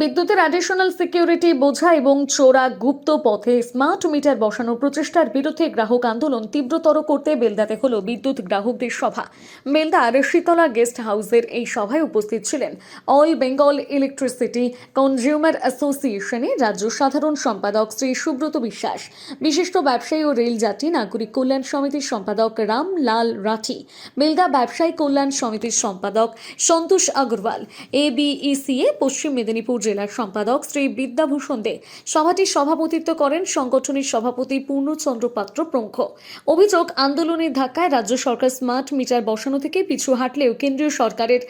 বিদ্যুতের additional security বোঝা এবং চোরা গুপ্ত পথে স্মার্ট মিটার বসানোর প্রচেষ্টার বিরুদ্ধে গ্রাহক আন্দোলন তীব্রতর করতে বেলদাতে হলো বিদ্যুৎ গ্রাহকদের সভা। বেলদার শীতলা গেস্ট হাউসের এই সভায় উপস্থিত ছিলেন অল বেঙ্গল ইলেকট্রিসিটি কনজিউমার অ্যাসোসিয়েশনের রাজ্য সাধারণ সম্পাদক শ্রী সুব্রত বিশ্বাস, বিশিষ্ট ব্যবসায়ী ও রেলযাত্রী নাগরিক কল্যাণ সমিতির সম্পাদক রামলাল রাঠি, বেলদা ব্যবসায়ী কল্যাণ সমিতির সম্পাদক সন্তোষ আগরওয়াল, এবিইসিএ পশ্চিম মেদিনীপুর জেলার সম্পাদক শ্রী বিদ্যাভূষণ দে। সভাটির সভাপতিত্ব করেন সংগঠনের সভাপতি পূর্ণচন্দ্র পাত্র প্রমুখ। অভিযোগ, আন্দোলনের ধাক্কায় রাজ্য সরকার স্মার্ট মিটার বসানো থেকে পিছু হাঁটলেও কেন্দ্রীয় সরকারের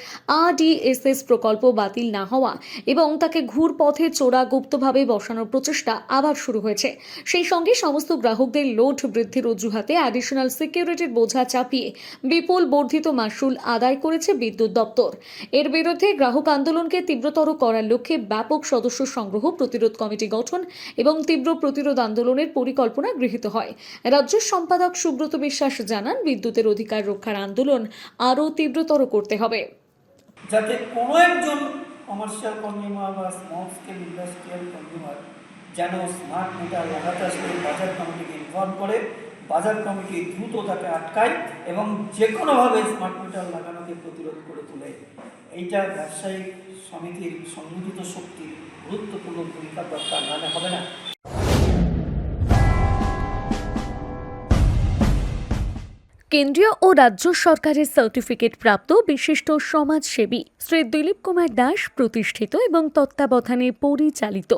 RDSS প্রকল্প বাতিল না হওয়া এবং তাকে ঘুরপথে চোরা গুপ্তভাবে বসানোর প্রচেষ্টা আবার শুরু হয়েছে। সেই সঙ্গে সমস্ত গ্রাহকদের লোড বৃদ্ধির অজুহাতে অ্যাডিশনাল সিকিউরিটির বোঝা চাপিয়ে বিপুল বর্ধিত মাশুল আদায় করেছে বিদ্যুৎ দপ্তর। এর বিরুদ্ধে গ্রাহক আন্দোলনকে তীব্রতর করার লক্ষ্যে ব্যাপক সদস্য সংগ্রহ, প্রতিরোধ কমিটি গঠন এবং তীব্র প্রতিরোধ আন্দোলনের পরিকল্পনা গৃহীত হয়। রাজ্য সম্পাদক সুব্রত বিশ্বাস জানান, বিদ্যুতের অধিকার রক্ষার আন্দোলন আরও তীব্রতর করতে হবে, যাতে কোনো একজন কমার্শিয়াল কনজিউমার বা স্মল স্কেল ইন্ডাস্ট্রিয়াল কনজিউমার যেন স্মার্ট মিটার লাগাতে আসলে বাজার কমিটিকে ইনফর্ম করে, বাজার কমিটি দ্রুত তাকে আটকায় এবং যে কোনোভাবে স্মার্ট মিটার লাগানোকে প্রতিরোধ করে তোলে। এইটা ব্যবসায়িক সমিতির সংগঠিত শক্তির গুরুত্বপূর্ণ ভূমিকা দরকার, নাহলে হবে না। কেন্দ্রীয় ও রাজ্য সরকারের সার্টিফিকেট প্রাপ্ত বিশিষ্ট সমাজসেবী শ্রী দিলীপ কুমার দাস প্রতিষ্ঠিত এবং তত্ত্বাবধানে পরিচালিত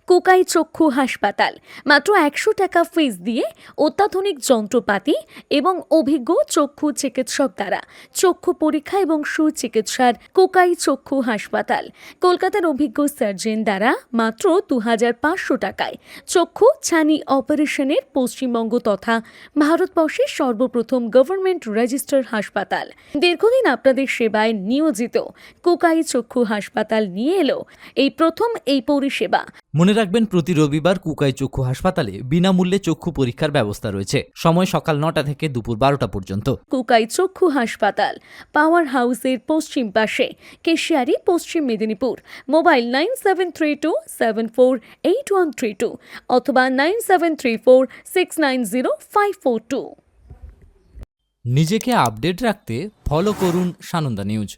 কুকাই চক্ষু হাসপাতাল মাত্র 100 টাকা ফিস দিয়ে অত্যাধুনিক যন্ত্রপাতি এবং অভিজ্ঞ চক্ষু চিকিৎসক দ্বারা চক্ষু পরীক্ষা এবং সুচিকিৎসার কুকাই চক্ষু হাসপাতাল, কলকাতার অভিজ্ঞ সার্জন দ্বারা মাত্র 2500 টাকায় চক্ষু ছানি অপারেশনের পশ্চিমবঙ্গ তথা ভারতবর্ষের সর্বপ্রথম গভর্নমেন্ট রেজিস্টার্ড হাসপাতাল। দীর্ঘদিন আপনাদের সেবায় নিয়োজিত কুকাই চক্ষু হাসপাতাল নিয়ে এলো এই প্রথম এই পরিষেবা। মনে রাখবেন, প্রতি রবিবার কুকাই চক্ষু হাসপাতালে বিনামূল্যে চক্ষু পরীক্ষার ব্যবস্থা রয়েছে। সময় সকাল 9টা থেকে দুপুর 12টা পর্যন্ত। কুকাই চক্ষু হাসপাতাল, পাওয়ার হাউসের পশ্চিম পাশে, কেশিয়ারি, পশ্চিম মেদিনীপুর। মোবাইল 9732748132 অথবা 9734690542। নিজেকে আপডেট রাখতে ফলো করুন সানন্দা নিউজ।